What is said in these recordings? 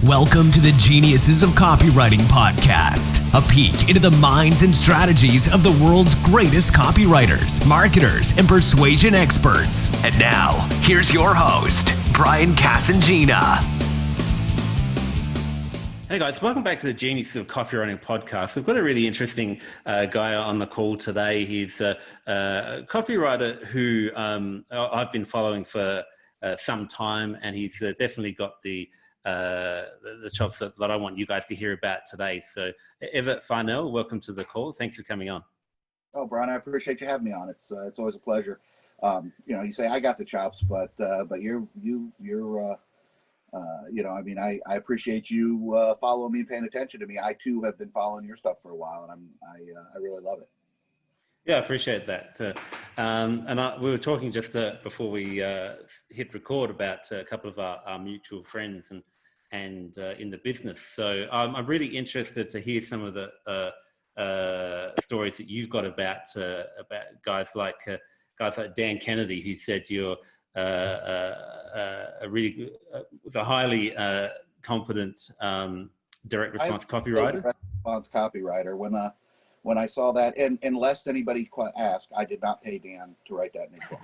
Welcome to the Geniuses of Copywriting podcast, a peek into the minds and strategies of the world's greatest copywriters, marketers, and persuasion experts. And now, here's your host, Brian Casangina. Hey guys, welcome back to the Geniuses of Copywriting podcast. We've got a really interesting guy on the call today. He's a copywriter who I've been following for some time, and he's definitely got the chops that I want you guys to hear about today. So, Everte Farnell, welcome to the call. Thanks for coming on. Oh, Brian, I appreciate you having me on. It's always a pleasure. You say I got the chops, but you're I appreciate you following me and paying attention to me. I too have been following your stuff for a while, and I really love it. Yeah, I appreciate that. We were talking just before we hit record about a couple of our mutual friends and in the business. So I'm really interested to hear some of the stories that you've got about guys like Dan Kennedy, who said you're was a highly competent direct response copywriter. Direct response copywriter. When I saw that, and lest anybody ask, I did not pay Dan to write that in his book,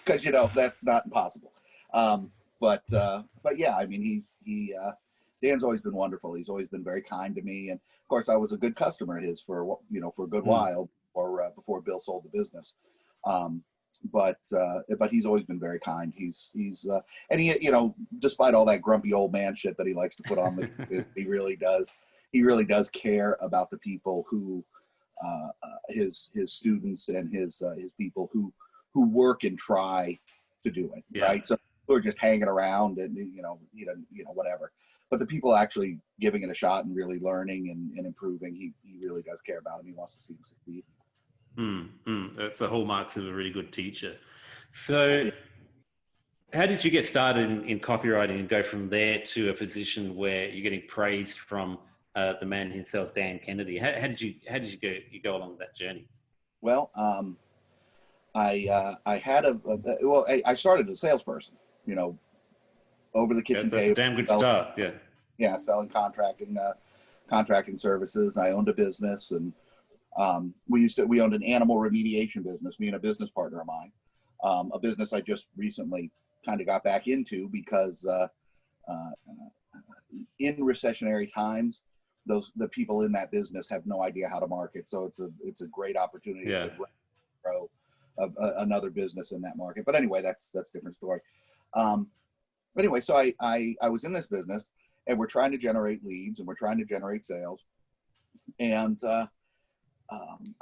because that's not impossible. But yeah, I mean, Dan's always been wonderful. He's always been very kind to me, and of course, I was a good customer of his for a good while, or before Bill sold the business. But he's always been very kind. He's despite all that grumpy old man shit that he likes to put on he really does care about the people who his students and his people who work and try to do it. Yeah. Right. So who are just hanging around and whatever. But the people actually giving it a shot and really learning and improving, he really does care about them. He wants to see them succeed. That's the hallmarks of a really good teacher. So how did you get started in copywriting and go from there to a position where you're getting praised from the man himself, Dan Kennedy? How did you go along that journey? Well, I started as a salesperson, over the kitchen table. That's a damn good start. Yeah, selling contracting services. I owned a business, and we owned an animal remediation business, me and a business partner of mine, a business I just recently kind of got back into because in recessionary times, the people in that business have no idea how to market. So it's a great opportunity to grow another business in that market. But anyway, that's a different story. Anyway, so I was in this business, and we're trying to generate leads, and we're trying to generate sales. And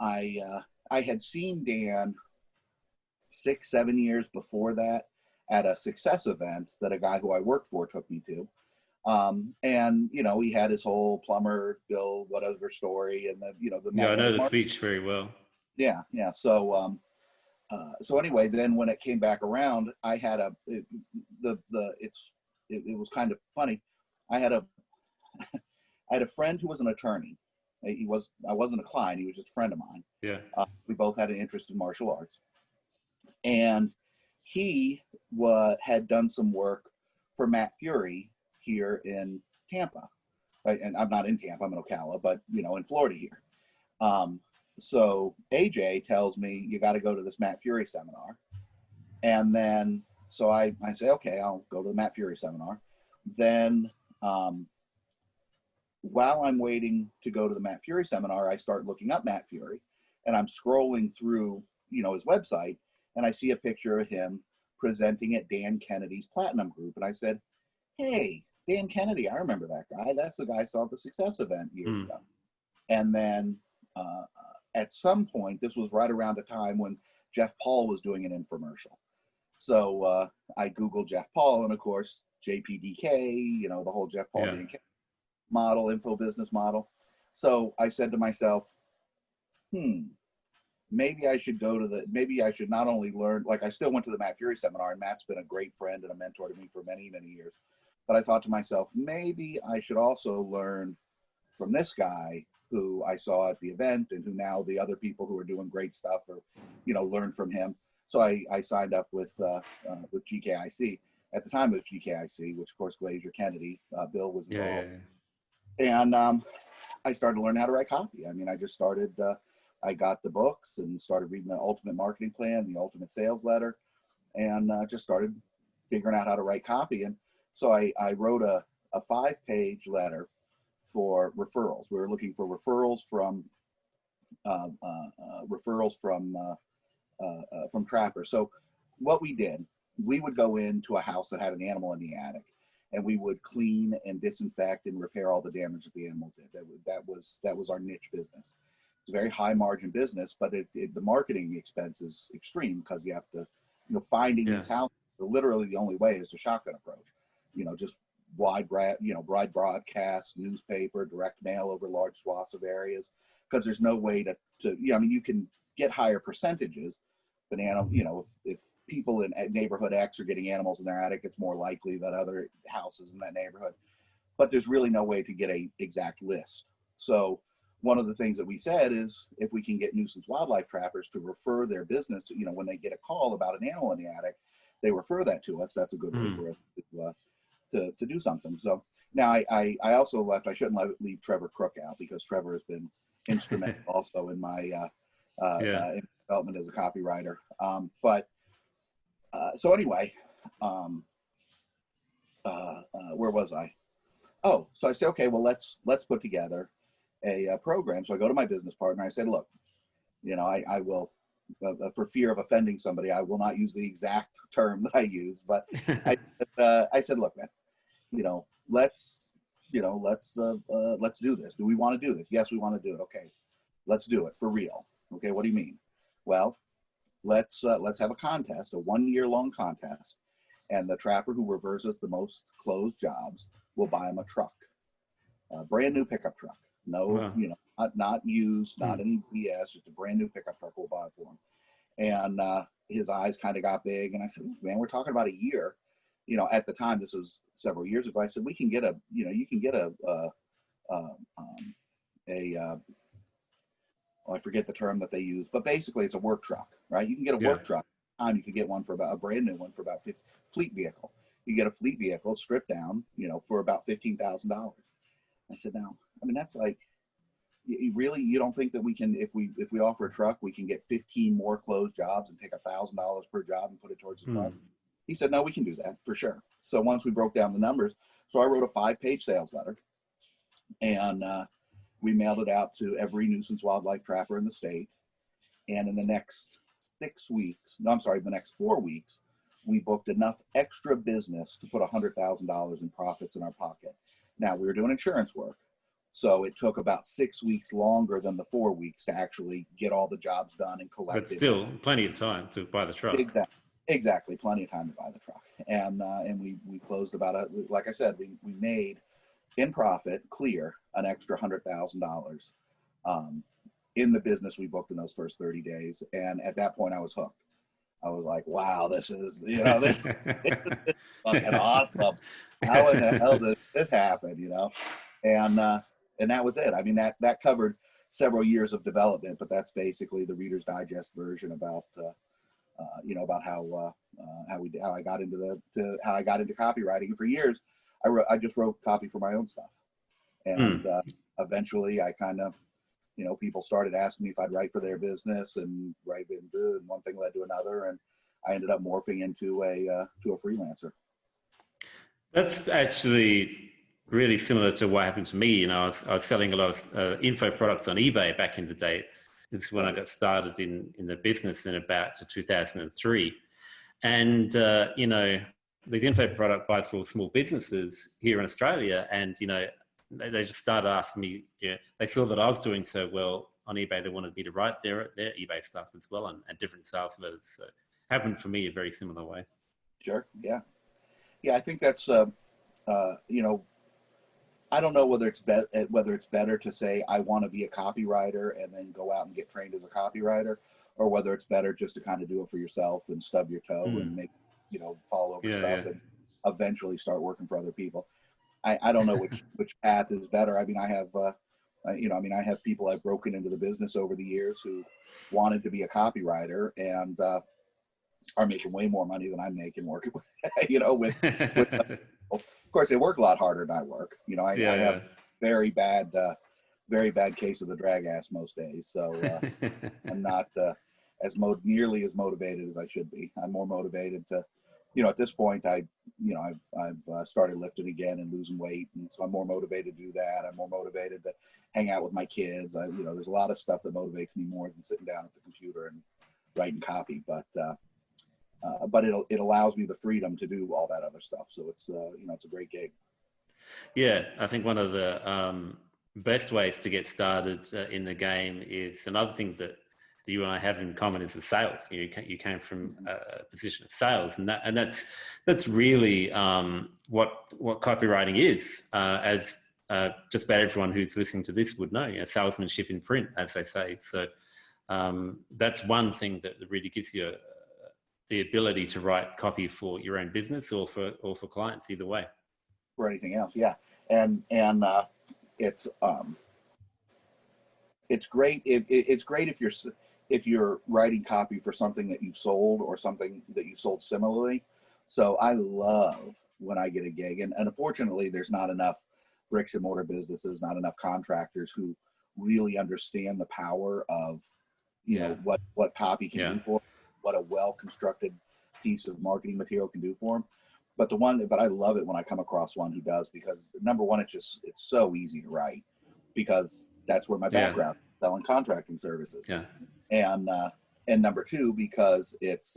I had seen Dan 6-7 years before that at a success event that a guy who I worked for took me to. And he had his whole plumber Bill whatever story, and I know the speech very well. Yeah. So anyway, then when it came back around, I had it was kind of funny. I had a friend who was an attorney. I wasn't a client. He was just a friend of mine. Yeah. We both had an interest in martial arts, and he had done some work for Matt Fury here in Tampa, right? And I'm not in Tampa. I'm in Ocala, but in Florida here. So AJ tells me, you got to go to this Matt Fury seminar, and then so I say, okay, I'll go to the Matt Fury seminar. Then while I'm waiting to go to the Matt Fury seminar, I start looking up Matt Fury, and I'm scrolling through, his website, and I see a picture of him presenting at Dan Kennedy's Platinum Group. And I said, hey, Dan Kennedy, I remember that guy. That's the guy I saw at the success event years ago. And then at some point, this was right around the time when Jeff Paul was doing an infomercial. So I Googled Jeff Paul, and of course, JPDK, the whole Jeff Paul model, info business model. So I said to myself, maybe I should not only learn, I still went to the Matt Fury seminar, and Matt's been a great friend and a mentor to me for many, many years. But I thought to myself, maybe I should also learn from this guy who I saw at the event, and who now the other people who are doing great stuff, or, learn from him. So I signed up with GKIC. At the time, it was GKIC, which of course Glazier Kennedy, Bill was involved. Yeah. And I started to learn how to write copy. I mean, I just started, I got the books and started reading the Ultimate Marketing Plan, the Ultimate Sales Letter, and just started figuring out how to write copy. And so I wrote a 5-page letter for referrals. We were looking for referrals from trappers. So what we did, we would go into a house that had an animal in the attic, and we would clean and disinfect and repair all the damage that the animal did. That was our niche business. It's a very high margin business, but the marketing expense is extreme because you have to, finding these houses. Literally the only way is the shotgun approach. Just wide broadcast, newspaper, direct mail over large swaths of areas, because there's no way to you can get higher percentages, but if people in neighborhood X are getting animals in their attic, it's more likely that other houses in that neighborhood. But there's really no way to get a exact list. So one of the things that we said is, if we can get nuisance wildlife trappers to refer their business, when they get a call about an animal in the attic, they refer that to us. That's a good way for us to do something. So now I also left. I shouldn't leave Trevor Crook out, because Trevor has been instrumental also in my in development as a copywriter. So anyway, where was I? Oh, so I say, okay, well, let's put together a program. So I go to my business partner. I said, look, I will, for fear of offending somebody, I will not use the exact term that I use, but I said, look, man, let's do this. Do we want to do this? Yes, we want to do it. Okay, let's do it for real. Okay, what do you mean? Well, let's have a contest, a 1-year-long contest, and the trapper who reverses the most closed jobs will buy him a truck, a brand new pickup truck. No, not used, not any BS, just a brand new pickup truck we'll buy for him. And his eyes kind of got big, and I said, man, we're talking about a year. At the time, this is several years ago, I said, we can get you can get I forget the term that they use, but basically it's a work truck, right? You can get a work truck. You could get one for about a brand new one for about fleet vehicle. You get a fleet vehicle stripped down, for about $15,000. I said, now, I mean, that's like, you don't think that we can, if we offer a truck, we can get 15 more closed jobs and take $1,000 per job and put it towards the truck? He said, no, we can do that for sure. So once we broke down the numbers, so I wrote a 5-page sales letter, and we mailed it out to every nuisance wildlife trapper in the state. And in the next 4 weeks, we booked enough extra business to put $100,000 in profits in our pocket. Now, we were doing insurance work, so it took about 6 weeks longer than the 4 weeks to actually get all the jobs done and collected. But still, plenty of time to buy the truck. Exactly, plenty of time to buy the truck. And we closed like I said, we made in profit, clear, an extra $100,000 in the business we booked in those first 30 days. And at that point, I was hooked. I was like, wow, this is fucking awesome. How in the hell did this happen, And that was it. I mean, that covered several years of development, but that's basically the Reader's Digest version about about how I got into copywriting. And for years, I just wrote copy for my own stuff, and eventually I kind of, people started asking me if I'd write for their business, and one thing led to another, and I ended up morphing into a freelancer. That's actually really similar to what happened to me. I was selling a lot of info products on eBay back in the day. This is when I got started in the business in about 2003. And, these info product buys for small businesses here in Australia. And, they just started asking me, they saw that I was doing so well on eBay. They wanted me to write their eBay stuff as well, and different sales letters. So it happened for me a very similar way. Sure. Yeah. Yeah. I think that's, I don't know whether it's better to say I want to be a copywriter and then go out and get trained as a copywriter, or whether it's better just to kind of do it for yourself and stub your toe and make, fall over stuff and eventually start working for other people. I don't know which path is better. I mean, I have, I have people I've broken into the business over the years who wanted to be a copywriter, and are making way more money than I'm making working, with of course they work a lot harder than I work. I have very bad case of the drag ass most days. So I'm not nearly as motivated as I should be. I'm more motivated to, at this point I've started lifting again and losing weight. And so I'm more motivated to do that. I'm more motivated to hang out with my kids. There's a lot of stuff that motivates me more than sitting down at the computer and writing copy, but it allows me the freedom to do all that other stuff. So it's it's a great gig. Yeah, I think one of the best ways to get started in the game is another thing that you and I have in common is the sales. You came from a position of sales, and that's really what copywriting is, as just about everyone who's listening to this would know. Salesmanship in print, as they say. So that's one thing that really gives you the ability to write copy for your own business or for clients, either way. For anything else, yeah, and it's great. It's great if you're writing copy for something that you've sold or something that you sold similarly. So I love when I get a gig, and unfortunately, there's not enough bricks and mortar businesses, not enough contractors who really understand the power of what copy can do for them, what a well-constructed piece of marketing material can do for them. But I love it when I come across one who does, because number one, it's so easy to write, because that's where my background is, selling contracting services. Yeah. And number two, because it's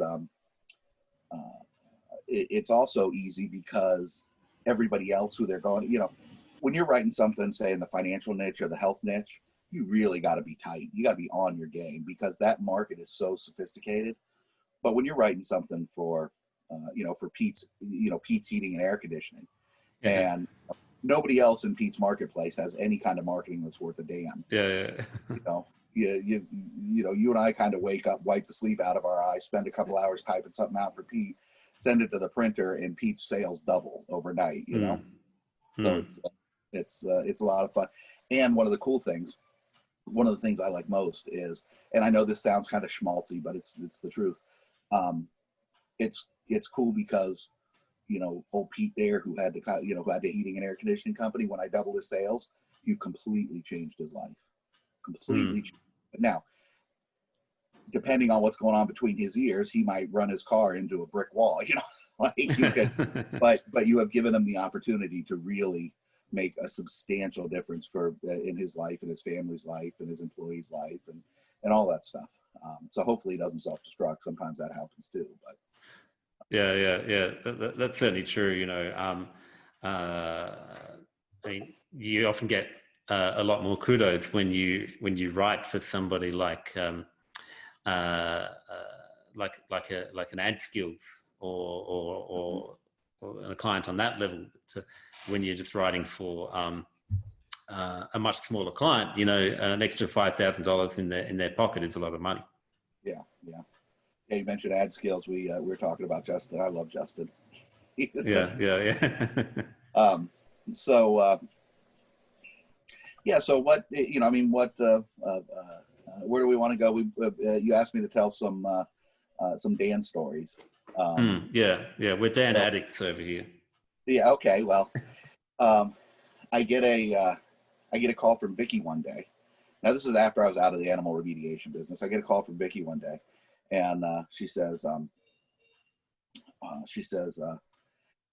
also easy because everybody else who they're going, when you're writing something, say in the financial niche or the health niche, you really got to be tight. You got to be on your game, because that market is so sophisticated. But when you're writing something for Pete's heating and air conditioning, and nobody else in Pete's marketplace has any kind of marketing that's worth a damn. You and I kind of wake up, wipe the sleep out of our eyes, spend a couple hours typing something out for Pete, send it to the printer, and Pete's sales double overnight. So it's a lot of fun. And one of the things I like most is, and I know this sounds kind of schmaltzy, but it's the truth. It's cool because, old Pete there who had the heating and air conditioning company, when I double his sales, you've completely changed his life. Completely. Now, depending on what's going on between his ears, he might run his car into a brick wall, but you have given him the opportunity to really make a substantial difference in his life and his family's life and his employees' life and all that stuff. So hopefully he doesn't self-destruct. Sometimes that happens too, but. Yeah. That's certainly true. I mean, you often get a lot more kudos when you write for somebody like an ad skills or a client on that level, when you're just writing for a much smaller client. An extra $5,000 in their pocket is a lot of money. Yeah. Yeah, you mentioned ad skills. We were talking about Justin. I love Justin. Yeah. So what, where do we want to go? You asked me to tell some Dan stories. We're Dan addicts over here. Yeah. Okay. Well, I get a call from Vicky one day. Now, this is after I was out of the animal remediation business. I get a call from Vicky one day, and she says,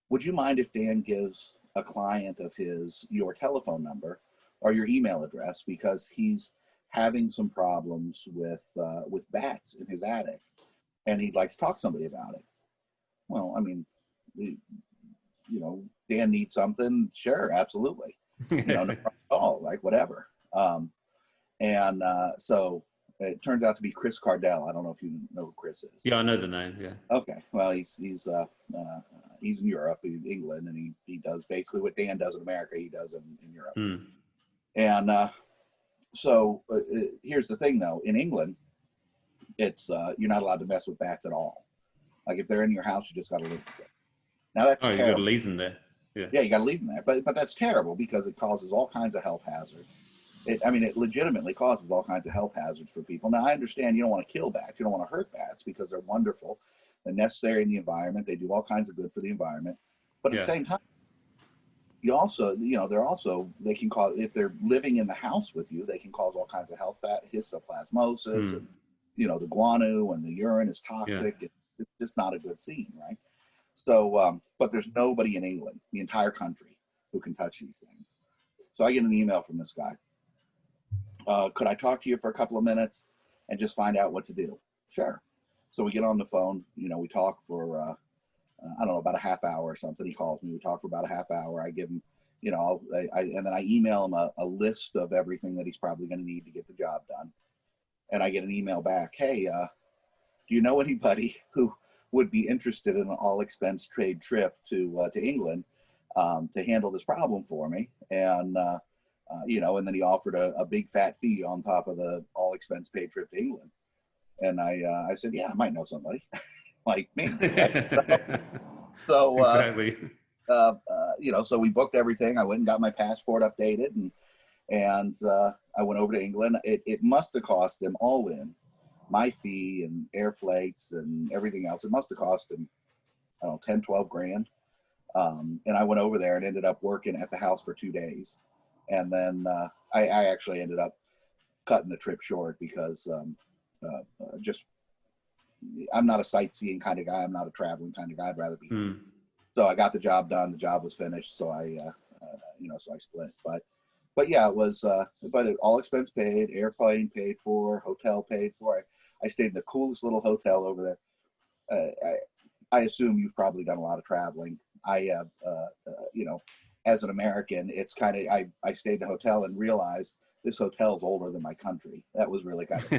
would you mind if Dan gives a client of his your telephone number or your email address, because he's having some problems with bats in his attic, and he'd like to talk to somebody about it. Well, I mean, Dan needs something. Sure, absolutely. No problem at all. Like, whatever. So it turns out to be Chris Cardell. I don't know if you know who Chris is. Yeah, I know the name. Yeah. Okay. Well, he's in Europe, in England, and he does basically what Dan does in America. He does in Europe. And so here's the thing, though. In England, it's you're not allowed to mess with bats at all. Like, if they're in your house, you just got to leave them there. Now that's terrible. You got to leave them there. Yeah, you got to leave them there. But that's terrible, because it causes all kinds of health hazards. It legitimately causes all kinds of health hazards for people. Now, I understand you don't want to kill bats. You don't want to hurt bats, because they're wonderful. They're necessary in the environment. They do all kinds of good for the environment. But at the Yeah. same time, you also, they can cause, if they're living in the house with you, they can cause all kinds of health, histoplasmosis, and, the guano and the urine is toxic. Yeah. It's just not a good scene, right? So, but there's nobody in England, the entire country, who can touch these things. So I get an email from this guy. Could I talk to you for a couple of minutes and just find out what to do? Sure. So we get on the phone, we talk for, I don't know, about a half hour or something. He calls me, we talk for about a half hour. I give him, and then I email him a list of everything that he's probably going to need to get the job done. And I get an email back, hey, do you know anybody who would be interested in an all expense paid trip to England to handle this problem for me? And, and then he offered a big fat fee on top of the all expense paid trip to England. And I said, yeah, I might know somebody like me. So, Exactly. So we booked everything. I went and got my passport updated, and I went over to England. It must have cost him all in, my fee and air flights and everything else. It must have cost him, I don't know, 10, 12 grand. And I went over there and ended up working at the house for 2 days. And then I actually ended up cutting the trip short because I'm not a sightseeing kind of guy. I'm not a traveling kind of guy. I'd rather be. So I got the job done. The job was finished. So I split. But yeah, it was. But it, all expense paid, airplane paid for, hotel paid for. I stayed in the coolest little hotel over there. I assume you've probably done a lot of traveling. As an American, it's kind of, I stayed in a hotel and realized this hotel's older than my country. That was really kind of,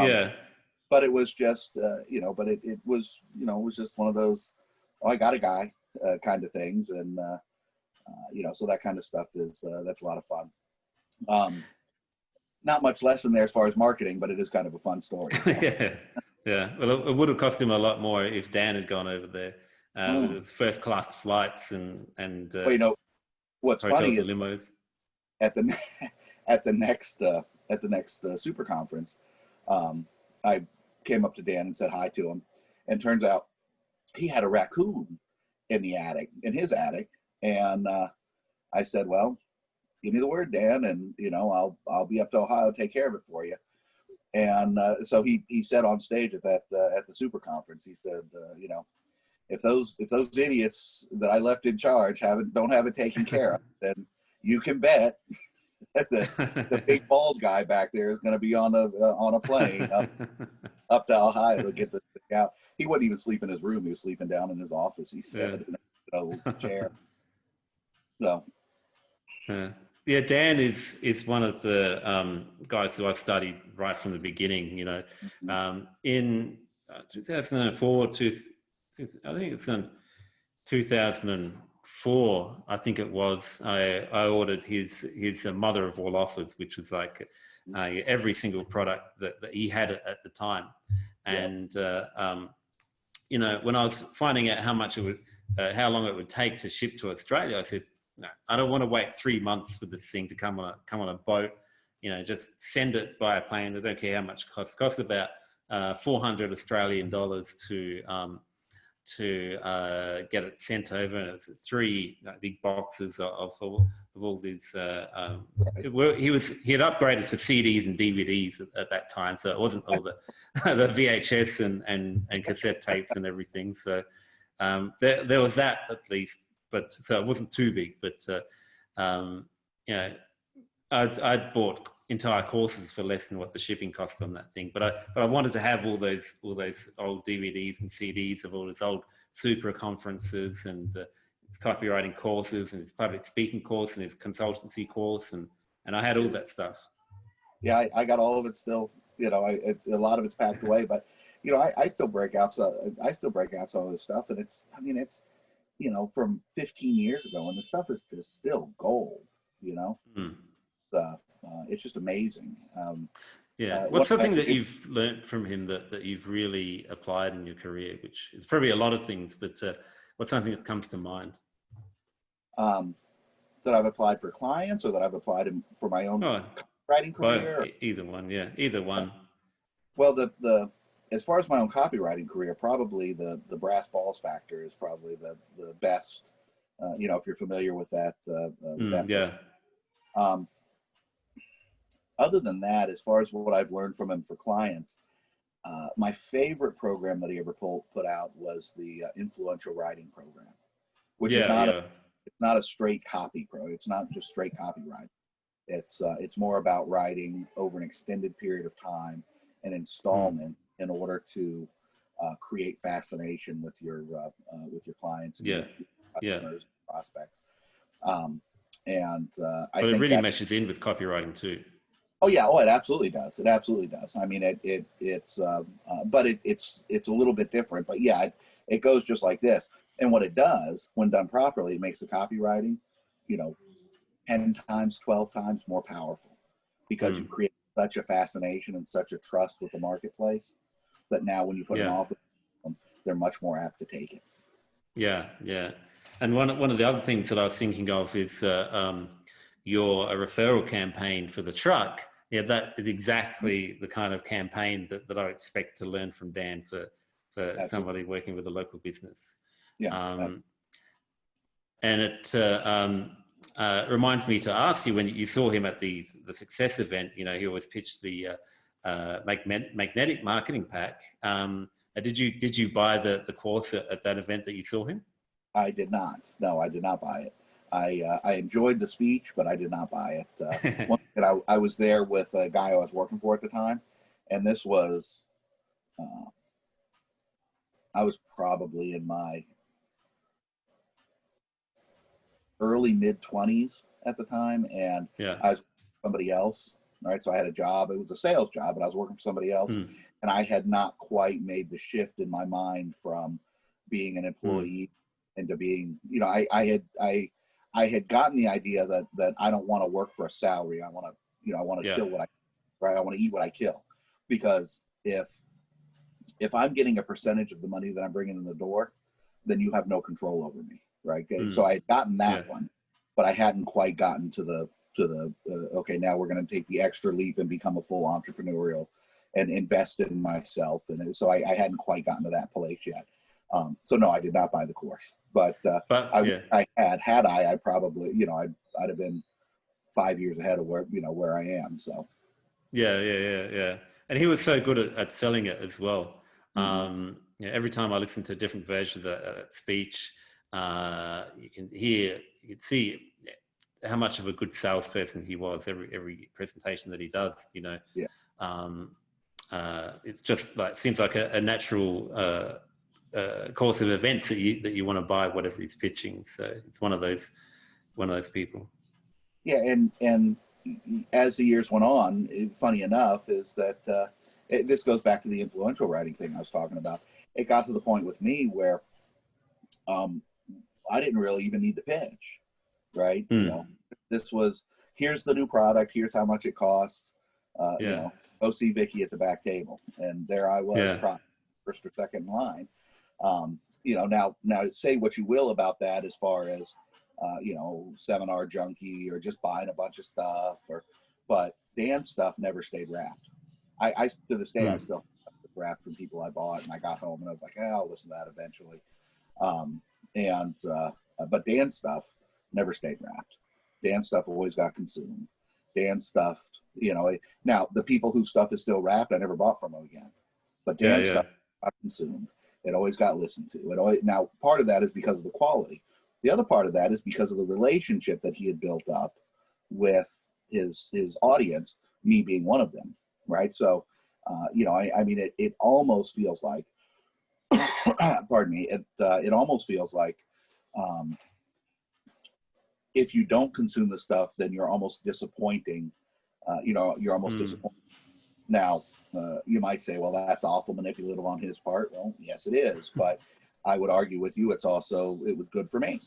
yeah. But it was just, but it was, it was just one of those, I got a guy kind of things. And, so that kind of stuff is, that's a lot of fun. Not much lesson there as far as marketing, but it is kind of a fun story. So. Yeah. Well, it would have cost him a lot more if Dan had gone over there with the first class flights and well, what's funny is limos. At the next super conference, I came up to Dan and said hi to him, and turns out he had a raccoon in his attic, and I said, well, give me the word, Dan, and I'll be up to Ohio, take care of it for you. And so he said on stage at the super conference, he said, if those idiots that I left in charge don't have it taken care of, then you can bet the big bald guy back there is going to be on a plane up to Ohio to get the thing out. He wouldn't even sleep in his room. He was sleeping down in his office. He said in a little chair. So. Yeah, Dan is one of the guys who I studied right from the beginning. In 2004, I think it's in 2004. I think it was. I ordered his mother of all offers, which was like every single product that he had at the time. And when I was finding out how much it would, how long it would take to ship to Australia, I said, no, I don't want to wait 3 months for this thing to come on a boat. Just send it by a plane. I don't care how much it costs. It costs about 400 Australian dollars to get it sent over. And it's 3 big boxes of all these. He had upgraded to CDs and DVDs at that time, so it wasn't all the VHS and cassette tapes and everything. So there was that at least. But so it wasn't too big, but I'd bought entire courses for less than what the shipping cost on that thing. But I wanted to have all those old DVDs and CDs of all his old super conferences and his copywriting courses and his public speaking course and his consultancy course, and I had all that stuff. Yeah, I got all of it still. It's a lot of it's packed away, but I still break out. I still break out some of this stuff, and it's from 15 years ago, and the stuff is just still gold, it's just amazing. What's something that you've learned from him that you've really applied in your career, which is probably a lot of things, but what's something that comes to mind? That I've applied for clients, or that I've applied for my own writing career? Either one, yeah. Either one. Well, the as far as my own copywriting career, probably the brass balls factor is probably the best. If you're familiar with that. Yeah. Other than that, as far as what I've learned from him for clients, my favorite program that he ever put out was the influential writing program, which is not a straight copy It's not just straight copywriting. It's more about writing over an extended period of time, an installment, in order to create fascination with your clients and your customers, prospects. I think it really meshes in with copywriting too. Oh yeah, it absolutely does. It absolutely does. I mean, it's a little bit different, but yeah, it goes just like this. And what it does, when done properly, it makes the copywriting, 10 times, 12 times more powerful, because you create such a fascination and such a trust with the marketplace that now when you put an offer, they're much more apt to take it. Yeah, yeah. And one of the other things that I was thinking of is your referral campaign for the truck. Yeah, that is exactly the kind of campaign that I expect to learn from Dan for somebody working with a local business. Yeah. And it reminds me to ask you, when you saw him at the Success event, he always pitched the magnetic marketing pack. Did you buy the course at that event that you saw him? I did not. No, I did not buy it. I enjoyed the speech, but I did not buy it. I was there with a guy I was working for at the time, and this was, I was probably in my early mid-20s at the time, and I was with somebody else. Right, so I had a job. It was a sales job, but I was working for somebody else, and I had not quite made the shift in my mind from being an employee into being, I had gotten the idea that I don't want to work for a salary. I want to, kill what I want to eat what I kill, because if I'm getting a percentage of the money that I'm bringing in the door, then you have no control over me, right? So I had gotten that one, but I hadn't quite gotten to the okay, now we're going to take the extra leap and become a full entrepreneurial and invest in myself. And so I hadn't quite gotten to that place yet. So no, I did not buy the course, but I probably, I'd have been 5 years ahead of where I am. So. Yeah. And he was so good at selling it as well. Every time I listen to a different version of that speech, you can see how much of a good salesperson he was. Every presentation that he does, it's just like, seems like a natural course of events that you want to buy whatever he's pitching. So it's one of those people. Yeah, and as the years went on, funny enough is that this goes back to the influential writing thing I was talking about. It got to the point with me where I didn't really even need to pitch, right? This was, here's the new product, here's how much it costs. Go see Vicky at the back table, and there I was, trying first or second in line. Now say what you will about that as far as seminar junkie or just buying a bunch of stuff, but Dan's stuff never stayed wrapped. I to this day I still have it wrapped from people I bought, and I got home and I was like, I'll listen to that eventually. But Dan's stuff never stayed wrapped. Dan's stuff always got consumed. Dan's stuff, now the people whose stuff is still wrapped, I never bought from them again. But Dan's stuff got consumed. It always got listened to. Now, part of that is because of the quality. The other part of that is because of the relationship that he had built up with his audience, me being one of them, right? So, it almost feels like, pardon me, it almost feels like if you don't consume the stuff, then you're almost disappointing. You're almost disappointed. Now, you might say, well, that's awful manipulative on his part. Well, yes, it is. But I would argue with you, it was good for me,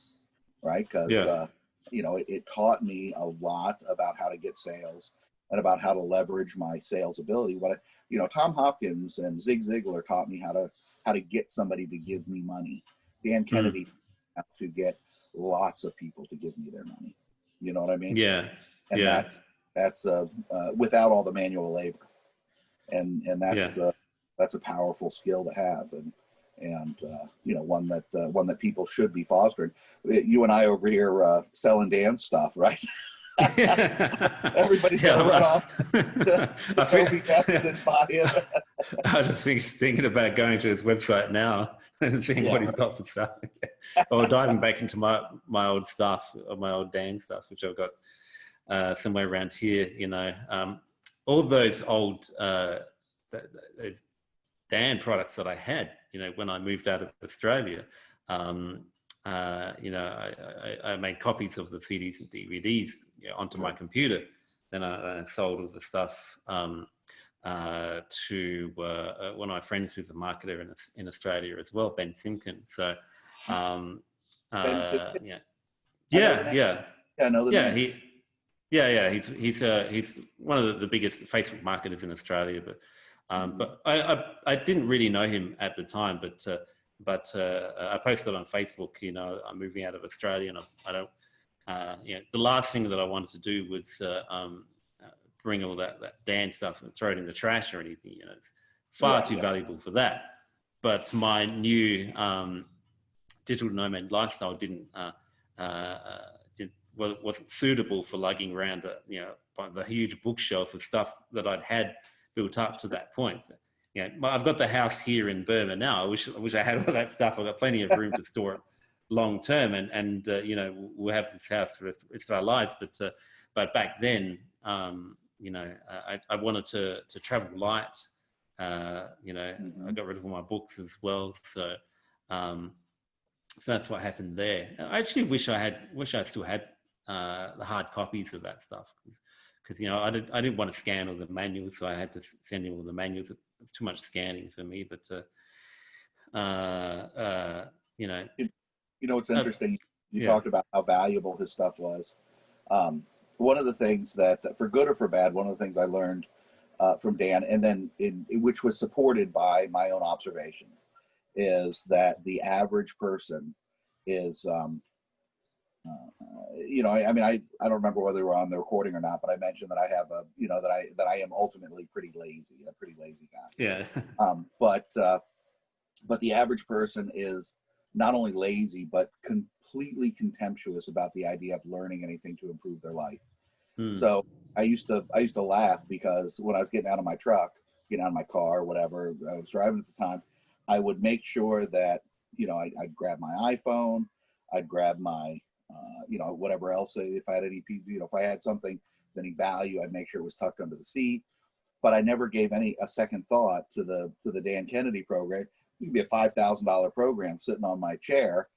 right? Because, it taught me a lot about how to get sales and about how to leverage my sales ability. Tom Hopkins and Zig Ziglar taught me how to get somebody to give me money. Dan Kennedy how to get lots of people to give me their money. You know what I mean? Yeah. And that's without all the manual labor. And that's that's a powerful skill to have, and one that people should be fostering. You and I over here selling dance stuff, right? Everybody's got to run off to Toby Captain and buy it. I was just thinking about going to his website now and seeing what he's got for sale. Or diving back into my old stuff, or my old Dan stuff, which I've got somewhere around here. All those old those Dan products that I had, when I moved out of Australia. I made copies of the CDs and DVDs onto my computer. Then I sold all the stuff to one of my friends who's a marketer in Australia as well, Ben Simkin. So, Ben Simkin? I know the name. He's one of the biggest Facebook marketers in Australia. But I didn't really know him at the time. But I posted on Facebook, I'm moving out of Australia, and I don't, the last thing that I wanted to do was bring all that Dan stuff and throw it in the trash or anything. It's far too valuable for that. But my new digital nomad lifestyle wasn't suitable for lugging around the huge bookshelf of stuff that I'd had built up to that point. I've got the house here in Burma now. I wish I had all that stuff. I've got plenty of room to store it long term, and we'll have this house for the rest of our lives. But back then, I wanted to travel light. I got rid of all my books as well. So that's what happened there. I actually wish I still had the hard copies of that stuff, because I didn't want to scan all the manuals, so I had to send him all the manuals. It's too much scanning for me, but it's interesting. You talked about how valuable his stuff was. One of the things that, for good or for bad, one of the things I learned from Dan, and then which was supported by my own observations, is that the average person is, I don't remember whether we're on the recording or not, but I mentioned that I have that I am ultimately a pretty lazy guy. Yeah. But the average person is not only lazy, but completely contemptuous about the idea of learning anything to improve their life. So I used to laugh, because when I was getting out of my truck, getting out of my car, whatever I was driving at the time, I would make sure that, I'd grab my iPhone, I'd grab my, whatever else, if I had any, if I had something of any value, I'd make sure it was tucked under the seat. But I never gave a second thought to the Dan Kennedy program. It could be a $5,000 program sitting on my chair,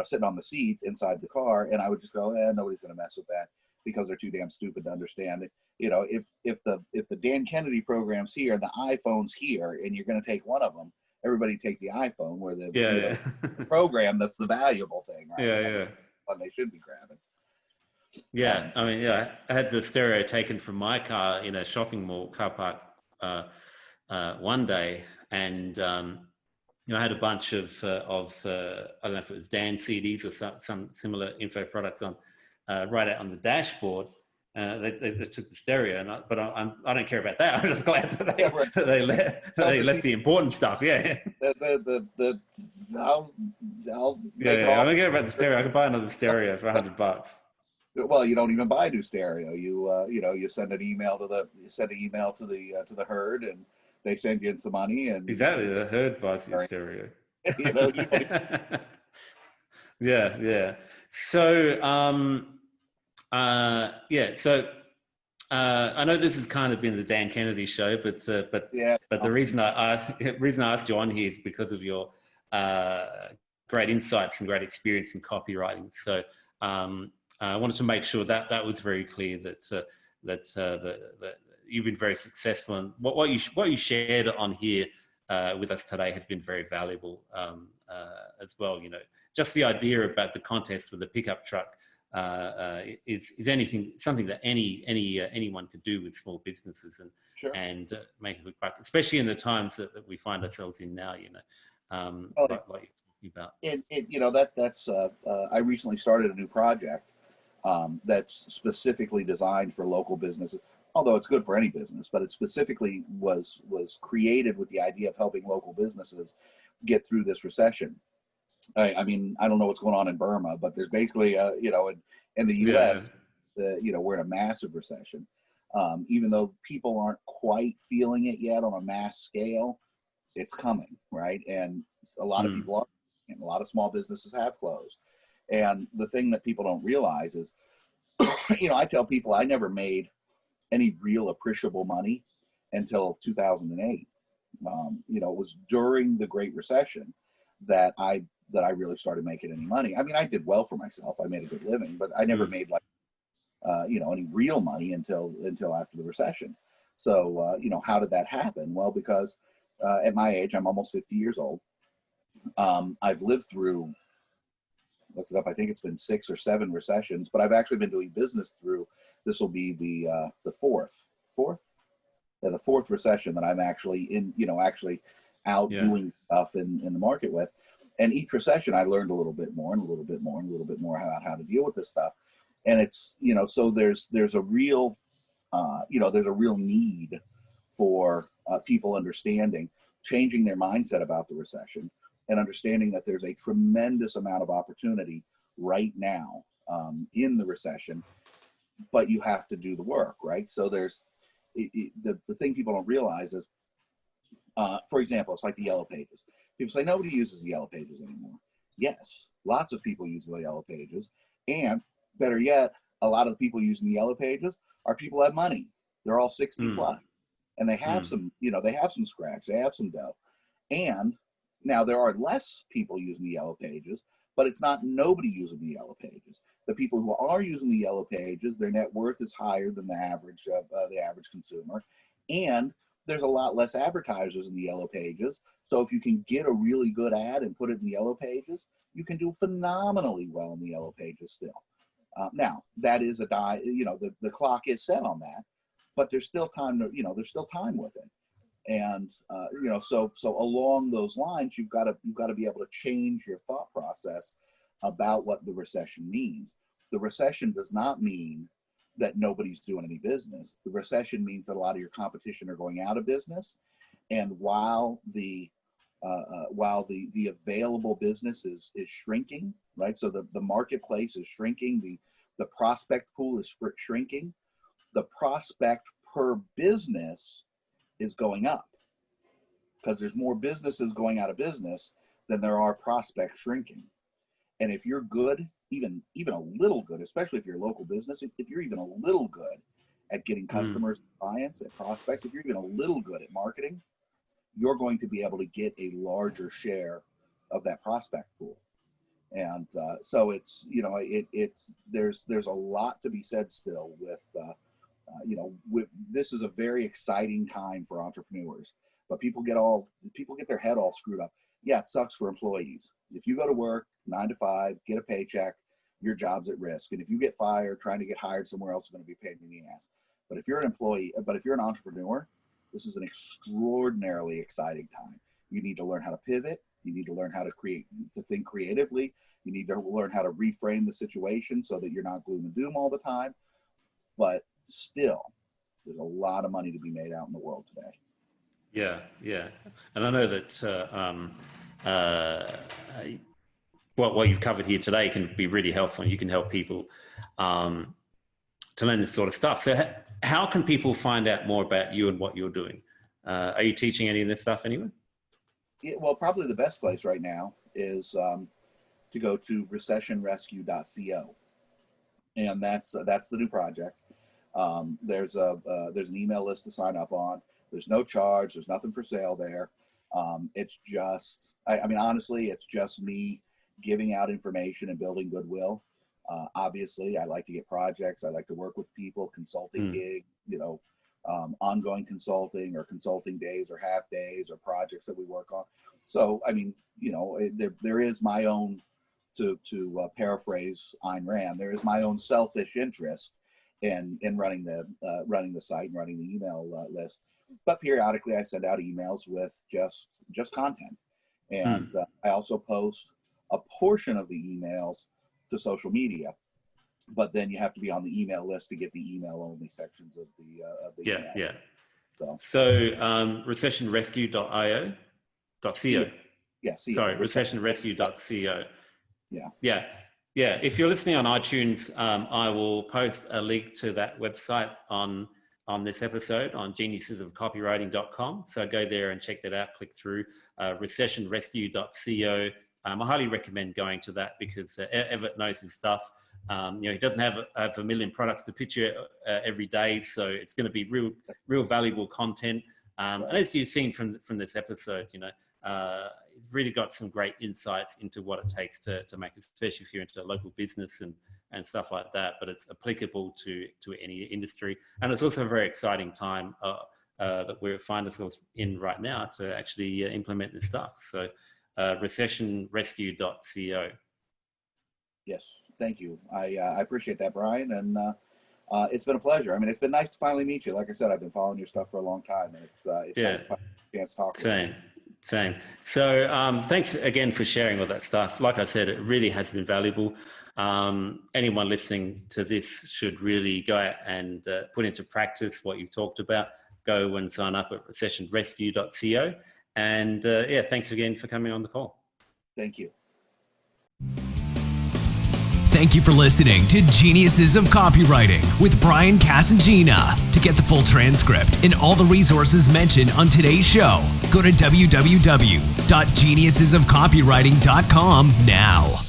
sitting on the seat inside the car, and I would just go, nobody's going to mess with that, because they're too damn stupid to understand it. If the Dan Kennedy program's here and the iPhone's here, and you're going to take one of them, everybody take the iPhone, where the program, that's the valuable thing, right? One they should be grabbing. I had the stereo taken from my car in a shopping mall car park one day, and I had a bunch of I don't know if it was Dan CDs or some similar info products on right out on the dashboard. They took the stereo, but I don't care about that. I'm just glad that they left the important stuff. I don't care about the stereo. I could buy another stereo for $100. Well, you don't even buy a new stereo. You send an email to the herd, and they send you in some money. And exactly, the herd buys your stereo. Yeah. So. So I know this has kind of been the Dan Kennedy show, but the reason I asked you on here is because of your great insights and great experience in copywriting. So I wanted to make sure that was very clear, that you've been very successful, and what you shared on here with us today has been very valuable as well. Just the idea about the contest with the pickup truck. Is something that anyone could do with small businesses and make a quick buck, especially in the times that we find ourselves in now. Like you're talking about. That's I recently started a new project that's specifically designed for local businesses. although it's good for any business, but it specifically was created with the idea of helping local businesses get through this recession. I mean, I don't know what's going on in Burma, but there's basically, in the U.S., we're in a massive recession. Even though people aren't quite feeling it yet on a mass scale, it's coming, right? And a lot of people are, and a lot of small businesses have closed. And the thing that people don't realize is, I tell people I never made any real appreciable money until 2008. It was during the Great Recession that I really started making any money. I mean, I did well for myself. I made a good living, but I never made any real money until after the recession. So, how did that happen? Well, because at my age, I'm almost 50 years old. I've lived through, looked it up, I think it's been 6 or 7 recessions, but I've actually been doing business through, this will be the fourth recession that I'm actually in, actually out doing stuff in the market with. And each recession, I learned a little bit more and a little bit more and a little bit more about how to deal with this stuff. And it's, so there's a real, there's a real need for people understanding, changing their mindset about the recession and understanding that there's a tremendous amount of opportunity right now in the recession, but you have to do the work, right? So there's, the thing people don't realize is, for example, it's like the Yellow Pages. People say nobody uses the Yellow Pages anymore. Yes, lots of people use the Yellow Pages. And better yet, a lot of the people using the Yellow Pages are people who have money. They're all 60 plus. And they have some, they have some scratch, they have some dough. And now there are less people using the Yellow Pages, but it's not nobody using the Yellow Pages. The people who are using the Yellow Pages, their net worth is higher than the average consumer. And there's a lot less advertisers in the Yellow Pages. So if you can get a really good ad and put it in the Yellow Pages, you can do phenomenally well in the Yellow Pages still. Now, that is the clock is set on that, but there's still time to, there's still time with it. And, so along those lines, you've got to be able to change your thought process about what the recession means. The recession does not mean that nobody's doing any business. The recession means that a lot of your competition are going out of business. And while the available business is shrinking, right? So the marketplace is shrinking, the prospect pool is shrinking, the prospect per business is going up because there's more businesses going out of business than there are prospects shrinking. And if you're good, even a little good, especially if you're a local business, if you're even a little good at getting customers, clients, and prospects, if you're even a little good at marketing, you're going to be able to get a larger share of that prospect pool. And so it's, there's a lot to be said still with, this is a very exciting time for entrepreneurs, but people get their head all screwed up. Yeah, it sucks for employees. If you go to work 9 to 5, get a paycheck, your job's at risk. And if you get fired, trying to get hired somewhere else is going to be a pain in the ass. But if you're an entrepreneur, this is an extraordinarily exciting time. You need to learn how to pivot. You need to learn how to think creatively. You need to learn how to reframe the situation so that you're not gloom and doom all the time. But still, there's a lot of money to be made out in the world today. Yeah. And I know that what you've covered here today can be really helpful, and you can help people to learn this sort of stuff. So how can people find out more about you and what you're doing? Are you teaching any of this stuff anywhere? Yeah, well, probably the best place right now is to go to recessionrescue.co. And that's the new project. There's an email list to sign up on. There's no charge. There's nothing for sale there. It's just, honestly, it's just me giving out information and building goodwill. Obviously, I like to get projects. I like to work with people, consulting gig, ongoing consulting or consulting days or half days or projects that we work on. So, there is my own, to paraphrase Ayn Rand, there is my own selfish interest in running the site and running the email list. But periodically I send out emails with just content. And I also post a portion of the emails to social media. but then you have to be on the email list to get the email only sections of the email. Yeah. So recessionrescue.io.co. Yeah. Sorry, recessionrescue.co. Yeah. If you're listening on iTunes, I will post a link to that website on this episode on geniusesofcopywriting.com. So go there and check that out. Click through recessionrescue.co. I highly recommend going to that because Everte knows his stuff. He doesn't have a million products to pitch you every day, so it's going to be real valuable content. And as you've seen from this episode, it's really got some great insights into what it takes to make it, especially if you're into local business and stuff like that. But it's applicable to any industry, and it's also a very exciting time that we find ourselves in right now to actually implement this stuff. So recessionrescue.co. Yes, thank you. I appreciate that, Brian, and it's been a pleasure. I mean, it's been nice to finally meet you. Like I said, I've been following your stuff for a long time, and it's nice to finally chance to talk. Same. So thanks again for sharing all that stuff. Like I said, it really has been valuable. Anyone listening to this should really go out and put into practice what you've talked about. Go and sign up at recessionrescue.co. And thanks again for coming on the call. Thank you. Thank you for listening to Geniuses of Copywriting with Brian Casangina. To get the full transcript and all the resources mentioned on today's show, go to www.geniusesofcopywriting.com now.